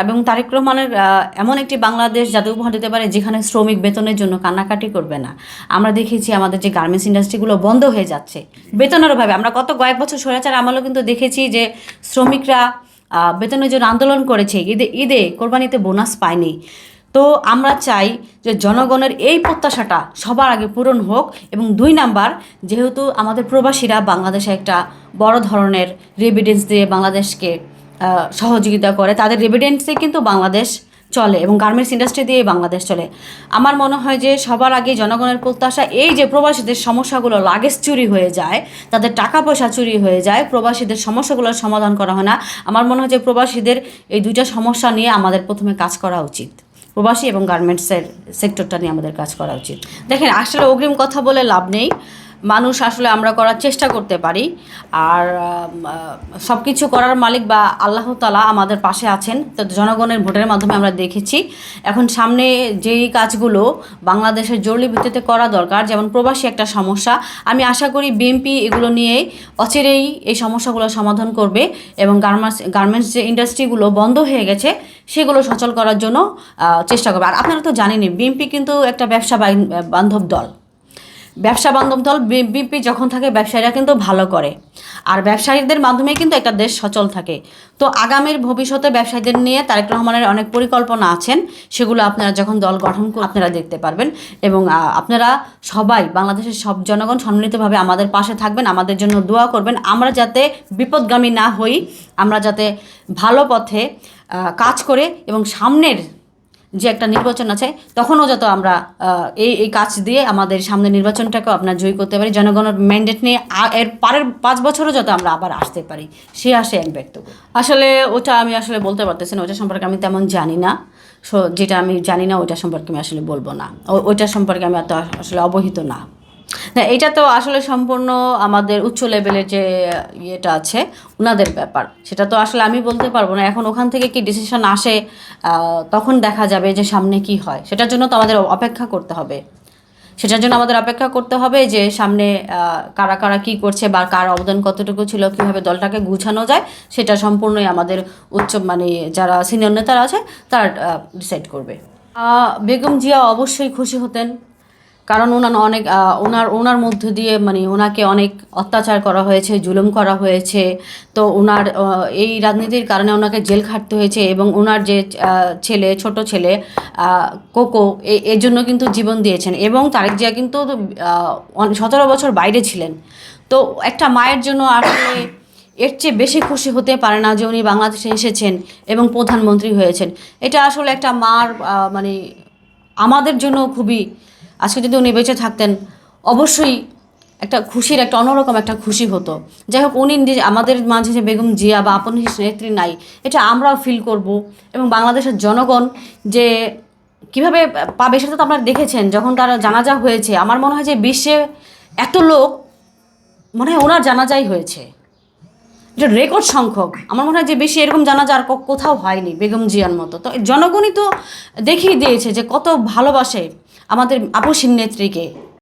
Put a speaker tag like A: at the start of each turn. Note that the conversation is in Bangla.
A: এবং তারেক রহমানের এমন একটি বাংলাদেশ যাতে উপহার দিতে পারে যেখানে শ্রমিক বেতনের জন্য কান্নাকাটি করবে না। আমরা দেখেছি আমাদের যে গার্মেন্টস ইন্ডাস্ট্রিগুলো বন্ধ হয়ে যাচ্ছে বেতনের অভাবে। আমরা গত কয়েক বছর স্বৈরাচার আমলেও কিন্তু দেখেছি যে শ্রমিকরা বেতনের জন্য আন্দোলন করেছে, ঈদে ঈদে কোরবানিতে বোনাস পায়নি। তো আমরা চাই যে জনগণের এই প্রত্যাশাটা সবার আগে পূরণ হোক। এবং 2 নাম্বার, যেহেতু আমাদের প্রবাসীরা বাংলাদেশে একটা বড় ধরনের রেমিটেন্স দিয়ে বাংলাদেশকে সহযোগিতা করে, তাদের রেমিটেন্সে কিন্তু বাংলাদেশ চলে এবং গার্মেন্টস ইন্ডাস্ট্রি দিয়ে বাংলাদেশ চলে। আমার মনে হয় যে সবার আগে জনগণের প্রত্যাশা এই যে প্রবাসীদের সমস্যাগুলো, লাগেজ চুরি হয়ে যায়, তাদের টাকা পয়সা চুরি হয়ে যায়, প্রবাসীদের সমস্যাগুলোর সমাধান করা হয় না। আমার মনে হয় যে প্রবাসীদের এই 2টা সমস্যা নিয়ে আমাদের প্রথমে কাজ করা উচিত। প্রবাসী এবং গার্মেন্টসের সেক্টরটা নিয়ে আমাদের কাজ করা উচিত। দেখেন, আসলে অগ্রিম কথা বলে লাভ নেই। মানুষ আসলে আমরা করার চেষ্টা করতে পারি, আর সব কিছু করার মালিক বা আল্লাহ তাআলা আমাদের পাশে আছেন। তো জনগণের ভোটের মাধ্যমে আমরা দেখেছি। এখন সামনে যেই কাজগুলো বাংলাদেশের জরুরি ভিত্তিতে করা দরকার, যেমন প্রবাসী একটা সমস্যা, আমি আশা করি বিএনপি এগুলো নিয়ে অচিরেই এই সমস্যাগুলো সমাধান করবে এবং গার্মেন্টস যে ইন্ডাস্ট্রিগুলো বন্ধ হয়ে গেছে সেগুলো সচল করার জন্য চেষ্টা করবে। আর আপনারা তো জানেনই, বিএনপি কিন্তু একটা ব্যবসা বান্ধব দল। ব্যবসা বান্ধব দল বিএনপি যখন থাকে, ব্যবসায়ীরা কিন্তু ভালো করে, আর ব্যবসায়ীদের মাধ্যমে কিন্তু একটা দেশ সচল থাকে। তো আগামীর ভবিষ্যতে ব্যবসায়ীদের নিয়ে তারেক রহমানের অনেক পরিকল্পনা আছেন, সেগুলো আপনারা যখন দল গঠন করে আপনারা দেখতে পারবেন। এবং আপনারা সবাই, বাংলাদেশের সব জনগণ সম্মিলিতভাবে আমাদের পাশে থাকবেন, আমাদের জন্য দোয়া করবেন, আমরা যাতে বিপদগামী না হই, আমরা যাতে ভালো পথে কাজ করে এবং সামনের যে একটা নির্বাচন আছে তখনও যত আমরা এই কাজ দিয়ে আমাদের সামনের নির্বাচনটাকেও আপনার জয়ী করতে পারি, জনগণের ম্যান্ডেট নিয়ে এর পরের 5 বছরও যত আমরা আবার আসতে পারি, সে আশায় আমি ব্যক্ত করি। আসলে ওটা আমি আসলে বলতে পারতেছি না, ওটা সম্পর্কে আমি তেমন জানি না। যেটা আমি জানি না ওইটা সম্পর্কে আমি আসলে বলবো না, ওইটা সম্পর্কে আমি এত আসলে অবহিত না। না, এটা তো আসলে সম্পূর্ণ আমাদের উচ্চ লেভেলের যে ইয়েটা আছে ওনাদের ব্যাপার, সেটা তো আসলে আমি বলতে পারবো না। এখন ওখান থেকে কি ডিসিশন আসে তখন দেখা যাবে যে সামনে কি হয়। সেটার জন্য তো আমাদের অপেক্ষা করতে হবে, যে সামনে কারা কারা কী করছে বা কার অবদান কতটুকু ছিল, কীভাবে দলটাকে গুছানো যায়, সেটা সম্পূর্ণই আমাদের মানে যারা সিনিয়র নেতারা আছে তারা ডিসাইড করবে। বেগম জিয়া অবশ্যই খুশি হতেন, কারণ ওনার মধ্য দিয়ে মানে ওনাকে অনেক অত্যাচার করা হয়েছে, জুলুম করা হয়েছে। তো ওনার এই রাজনীতির কারণে ওনাকে জেল খাটতে হয়েছে এবং ওনার যে ছোট ছেলে কোকো এর জন্য কিন্তু জীবন দিয়েছেন। এবং তারেক জিয়া কিন্তু 17 বছর বাইরে ছিলেন। তো একটা মায়ের জন্য আসলে এর চেয়ে বেশি খুশি হতে পারে না যে উনি বাংলাদেশে এসেছেন এবং প্রধানমন্ত্রী হয়েছেন। এটা আসলে একটা মার মানে আমাদের জন্য খুবই, আজকে যদি উনি বেঁচে থাকতেন অবশ্যই একটা খুশির, একটা অন্যরকম একটা খুশি হতো। যাই হোক, উনি আমাদের মাঝে যে বেগম জিয়া বা আপন নেত্রী নাই, এটা আমরাও ফিল করব। এবং বাংলাদেশের জনগণ যে কীভাবে পাবে সেটা তো আপনারা দেখেছেন যখন তার জানাজা হয়েছে। আমার মনে হয় যে বিশ্বে এত লোক মনে হয় ওনার জানাজাই হয়েছে, এটা রেকর্ড সংখ্যক। আমার মনে হয় যে বেশি এরকম জানাজা আর কোথাও হয়নি বেগম জিয়ার মতো। তো জনগণই তো দেখিয়ে দিয়েছে যে কত ভালোবাসে আমাদের আপসীন নেত্রীকে।